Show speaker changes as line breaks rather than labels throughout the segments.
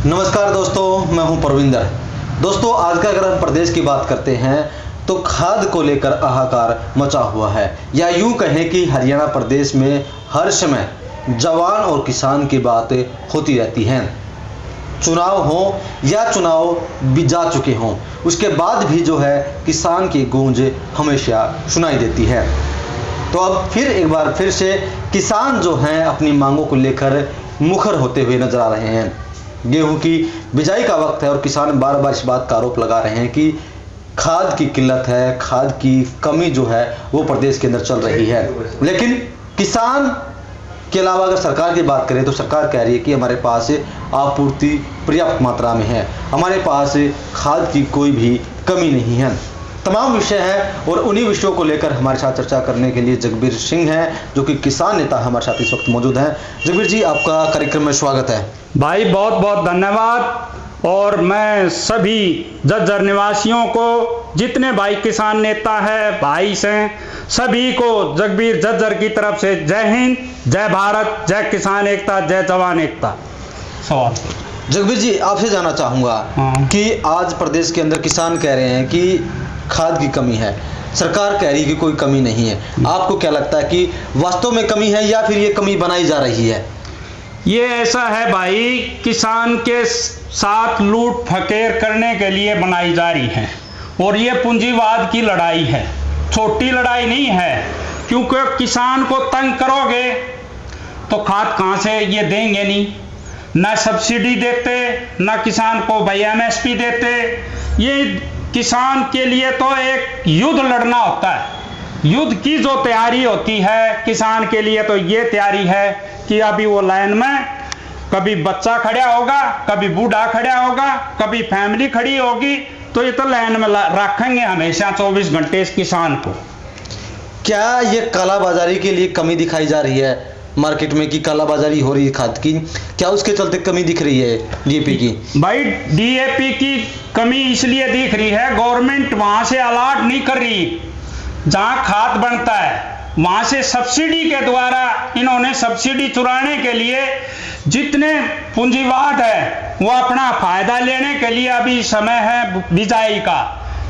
नमस्कार दोस्तों, मैं हूं परविंदर। दोस्तों, आज का अगर हम प्रदेश की बात करते हैं तो खाद को लेकर हाहाकार मचा हुआ है, या यूं कहें कि हरियाणा प्रदेश में हर समय जवान और किसान की बातें होती रहती हैं। चुनाव हो या चुनाव भी जा चुके हों, उसके बाद भी जो है किसान की गूंज हमेशा सुनाई देती है। तो अब एक बार फिर से किसान जो हैं अपनी मांगों को लेकर मुखर होते हुए नजर आ रहे हैं। गेहूं की बिजाई का वक्त है और किसान बार बार इस बात का आरोप लगा रहे हैं कि खाद की किल्लत है, खाद की कमी जो है वो प्रदेश के अंदर चल रही है। लेकिन किसान के अलावा अगर सरकार की बात करें तो सरकार कह रही है कि हमारे पास आपूर्ति पर्याप्त मात्रा में है, हमारे पास खाद की कोई भी कमी नहीं है। तमाम विषय हैं और उन्हीं विषयों को लेकर हमारे साथ चर्चा करने के लिए जगबीर सिंह हैं, जो कि किसान नेता हमारे साथ इस वक्त मौजूद हैं। जगबीर जी, आपका कार्यक्रम में स्वागत है।
भाई बहुत बहुत धन्यवाद। और मैं सभी जज्जर निवासियों को, जितने भाई किसान नेता है, भाई हैं, सभी को जगबीर जज्जर की तरफ से जय हिंद, जय भारत, जय किसान एकता, जय जवान एकता। सवाल
जगबीर जी, आपसे जानना चाहूँगा कि आज प्रदेश के अंदर किसान कह रहे हैं कि खाद की कमी है, सरकार कह रही है कि कोई कमी नहीं है। आपको क्या लगता है कि वास्तव में कमी है या फिर ये कमी बनाई जा रही है?
ये ऐसा है भाई, किसान के साथ लूट फकेर करने के लिए बनाई जा रही है और ये पूंजीवाद की लड़ाई है, छोटी लड़ाई नहीं है। क्योंकि किसान को तंग करोगे तो खाद कहाँ से ये देंगे नहीं, ना सब्सिडी देते, ना किसान को भाई MSP देते। ये किसान के लिए तो एक युद्ध लड़ना होता है। युद्ध की जो तैयारी होती है किसान के लिए, तो ये तैयारी है कि अभी वो लाइन में कभी बच्चा खड़ा होगा, कभी बूढ़ा खड़ा होगा, कभी फैमिली खड़ी होगी, तो ये तो लाइन में रखेंगे हमेशा 24 घंटे इस किसान को।
क्या ये कालाबाजारी के लिए कमी दिखाई जा रही है मार्केट में, कि कालाबाजारी हो रही है खाद की? क्या उसके चलते कमी दिख रही है DAP की?
भाई DAP की कमी इसलिए दिख रही है, गवर्नमेंट वहां से अलॉट नहीं कर रही। जहां खाद बनता है वहां से सब्सिडी के द्वारा इन्होंने सब्सिडी चुराने के लिए, जितने पूंजीवाद है वो अपना फायदा लेने के लिए, अभी समय है बिजाई का,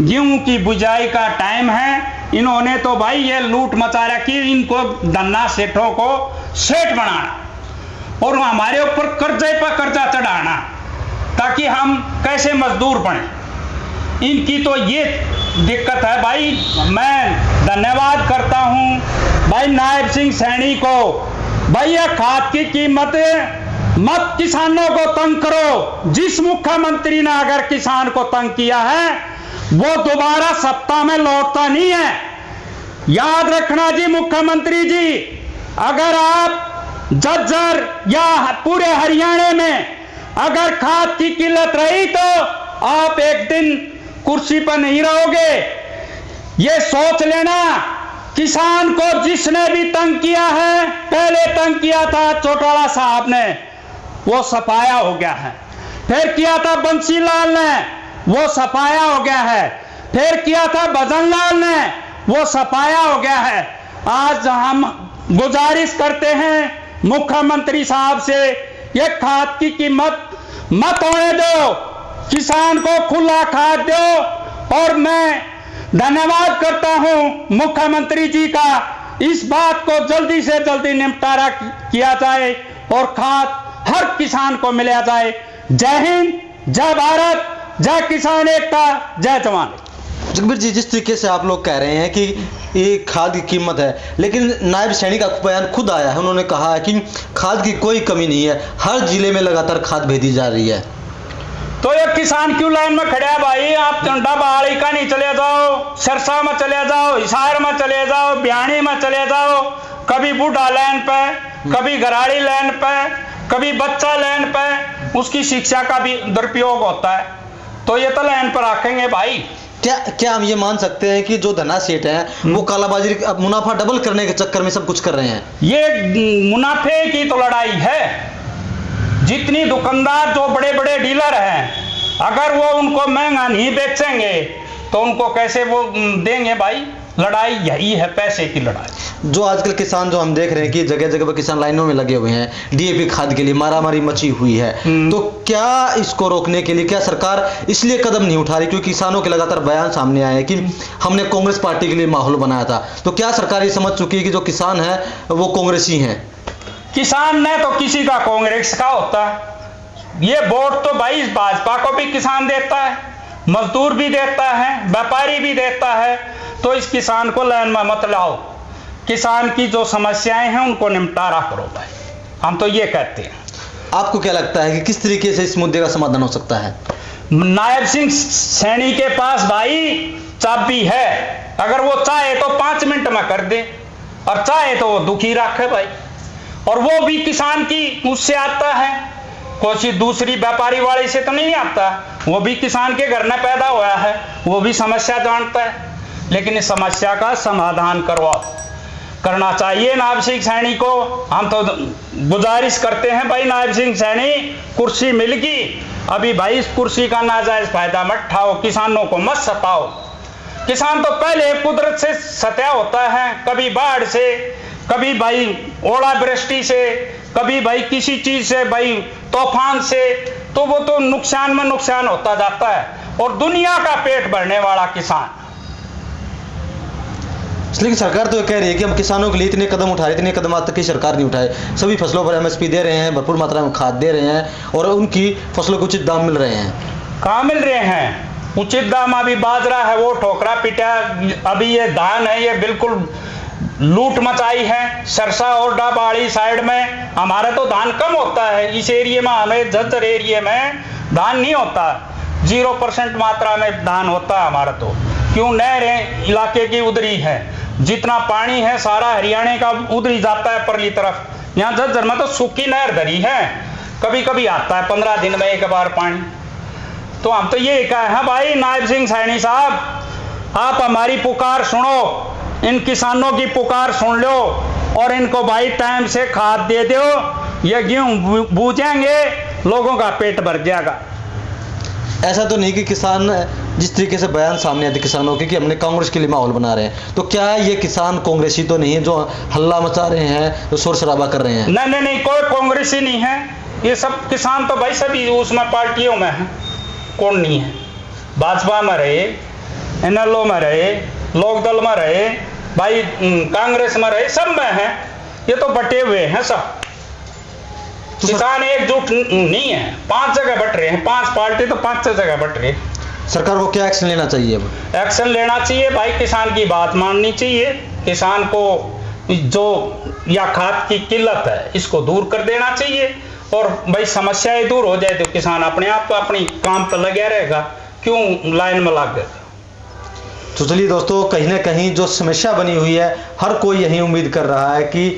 गेहूं की बिजाई का टाइम है। इन्होंने तो भाई ये लूट मचा रखी, इनको धन्ना सेठों को सेठ बनाना और हमारे ऊपर कर्जे पर कर्जा चढ़ाना ताकि हम कैसे मजदूर बने। इनकी तो ये दिक्कत है भाई। मैं धन्यवाद करता हूं भाई नायब सिंह सैनी को। भाई ये खाद की कीमत मत किसानों को तंग करो। जिस मुख्यमंत्री ने अगर किसान को तंग किया है वो दोबारा सत्ता में लौटता नहीं है। याद रखना जी मुख्यमंत्री जी, अगर आप जज्जर या पूरे हरियाणा में अगर खाद की किल्लत रही तो आप एक दिन कुर्सी पर नहीं रहोगे। ये सोच लेना। किसान को जिसने भी तंग किया है, पहले तंग किया था चौटाला साहब ने, वो सफाया हो गया है। फिर किया था बंसीलाल ने, वो सफाया हो गया है। फिर किया था भजनलाल ने, वो सफाया हो गया है। आज हम गुजारिश करते हैं मुख्यमंत्री साहब से, ये खाद की कीमत मत होने दो, किसान को खुला खाद दो। और मैं धन्यवाद करता हूं मुख्यमंत्री जी का, इस बात को जल्दी से जल्दी निपटारा किया जाए और खाद हर किसान को मिला जाए। जय हिंद, जय भारत, जय किसान एकता, जय जवान।
जगबीर जी, जिस तरीके से आप लोग कह रहे हैं कि ये खाद की कीमत है, लेकिन नायब सैनी का बयान खुद आया है, उन्होंने कहा है कि खाद की कोई कमी नहीं है, हर जिले में लगातार खाद भेजी जा रही है।
तो ये किसान क्यों लाइन में खड़े हैं भाई? आप चंडा बहाली का नहीं चले जाओ, सिरसा में चले जाओ, हिसार में चले जाओ, बिहानी में चले जाओ, कभी बूढ़ा लाइन पे, कभी गराड़ी लाइन पे, कभी बच्चा लाइन पे, उसकी शिक्षा का भी दुरुपयोग होता है। तो ये तो लाइन पर रखेंगे भाई।
क्या हम ये मान सकते हैं कि जो धन्ना सेठ हैं वो कालाबाजारी, मुनाफा डबल करने के चक्कर में सब कुछ कर रहे हैं?
ये मुनाफे की तो लड़ाई है। जितनी दुकानदार जो बड़े बड़े डीलर हैं, अगर वो उनको महंगा नहीं बेचेंगे तो उनको कैसे वो देंगे भाई? लड़ाई यही है, पैसे की लड़ाई।
जो आजकल किसान जो हम देख रहे हैं कि जगह जगह पर किसान लाइनों में लगे हुए हैं, डीएपी खाद के लिए मारामारी मची हुई है, तो क्या इसको रोकने के लिए क्या सरकार इसलिए कदम नहीं उठा रही? क्योंकि किसानों के लगातार बयान सामने आए हैं कि हमने कांग्रेस पार्टी के लिए माहौल बनाया था, तो क्या सरकार ये समझ चुकी है कि जो किसान है वो कांग्रेसी हैं?
किसान ने तो किसी का कांग्रेस का होता है, ये वोट तो भाई भाजपा को भी किसान देता है, मजदूर भी देता है, व्यापारी भी देता है। तो इस किसान को लाइन में मत लाओ, किसान की जो समस्याएं हैं उनको निपटारा करो भाई, हम तो ये कहते हैं।
आपको क्या लगता है कि किस तरीके से इस मुद्दे का समाधान हो सकता है?
नायब सिंह सैनी के पास भाई चाबी है, अगर वो चाहे तो 5 मिनट में कर दे, और चाहे तो वो दुखी रखे भाई। और वो भी किसान की उससे आता है, कोई दूसरी व्यापारी वाले से तो नहीं आता, वो भी किसान के घर में पैदा हुआ है, वो भी समस्या जानता है। लेकिन इस समस्या का समाधान करना चाहिए नायब सिंह सैनी को। हम तो गुजारिश करते हैं भाई, नायब सिंह सैनी कुर्सी मिल गई, अभी भाई इस कुर्सी का नाजायज फायदा मत उठाओ, किसानों को मत सताओ। किसान तो पहले कुदरत से सत्या होता है, कभी बाढ़ से, कभी भाई ओलावृष्टि से, कभी भाई किसी चीज से, भाई तूफान से, तो वो तो नुकसान में नुकसान होता जाता है। और दुनिया का पेट भरने वाला किसान।
लेकिन सरकार तो ये कह रही है कि हम किसानों के लिए इतने कदम उठा रहे, इतने कदम आज तक की सरकार नहीं उठाए। सभी फसलों पर एमएसपी दे रहे हैं, भरपूर मात्रा में खाद दे रहे हैं और उनकी फसलों को उचित दाम मिल रहे हैं।
कहाँ मिल रहे हैं उचित दाम? अभी बाजरा है वो ठोकरा पिटा, अभी ये धान है ये बिल्कुल लूट मचाई है। सरसा और डाबाड़ी साइड में हमारा तो धान कम होता है, इस एरिया में, हमें झज्जर एरिया में धान नहीं होता, 0% मात्रा में धान होता है हमारा। तो क्यों? नहरें इलाके की उधरी है, जितना पानी है सारा हरियाणा का उधरी जाता है परली तरफ। यहाँ झज्जर में तो सूखी नहर धरी है, कभी कभी आता है 15 दिन में एक बार पानी। तो हम तो ये कहे हैं भाई नायब सिंह सैनी साहब, आप हमारी पुकार सुनो, इन किसानों की पुकार सुन लो और इनको भाई टाइम से खाद दे दो, ये गेहूं बूझेंगे, लोगों का पेट भर जाएगा।
ऐसा तो नहीं कि किसान जिस तरीके से बयान सामने आते किसानों के कि हमने कांग्रेस के लिए माहौल बना रहे हैं, तो क्या ये किसान कांग्रेसी तो नहीं है जो हल्ला मचा रहे हैं, जो शोर शराबा कर रहे हैं?
नहीं, कोई कांग्रेसी नहीं है, ये सब किसान तो भाई सभी उसमें पार्टियों में है। कौन नहीं है? भाजपा में रहे, एनएलओ में रहे, लोकदल में रहे, भाई कांग्रेस में रहे, सब में है, ये तो बटे हुए हैं सब। किसान एकजुट नहीं है, 5 जगह बट रहे हैं, 5 पार्टी तो 5 जगह बट रहे।
सरकार को क्या एक्शन लेना चाहिए? अब
एक्शन लेना चाहिए भाई, किसान की बात माननी चाहिए, किसान को जो या खाद की किल्लत है इसको दूर कर देना चाहिए, और भाई समस्याएं दूर हो जाए तो किसान अपने आप अपनी काम पर लगा रहेगा, क्यों लाइन में लग गए।
तो चलिए दोस्तों, कहीं ना कहीं जो समस्या बनी हुई है, हर कोई यही उम्मीद कर रहा है कि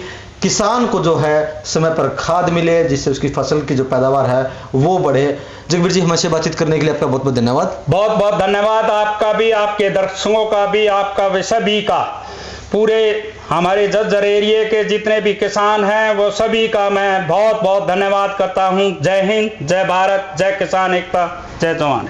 किसान को जो है समय पर खाद मिले, जिससे उसकी फसल की जो पैदावार है वो बढ़े। जगबीर जी, हमसे बातचीत करने के लिए आपका बहुत बहुत धन्यवाद।
बहुत बहुत धन्यवाद आपका भी, आपके दर्शकों का भी, आपका वे सभी का, पूरे हमारे झज्जर एरिया के जितने भी किसान हैं वो सभी का मैं बहुत बहुत धन्यवाद करता हूं। जय हिंद, जय भारत, जय किसान एकता, जय जवान।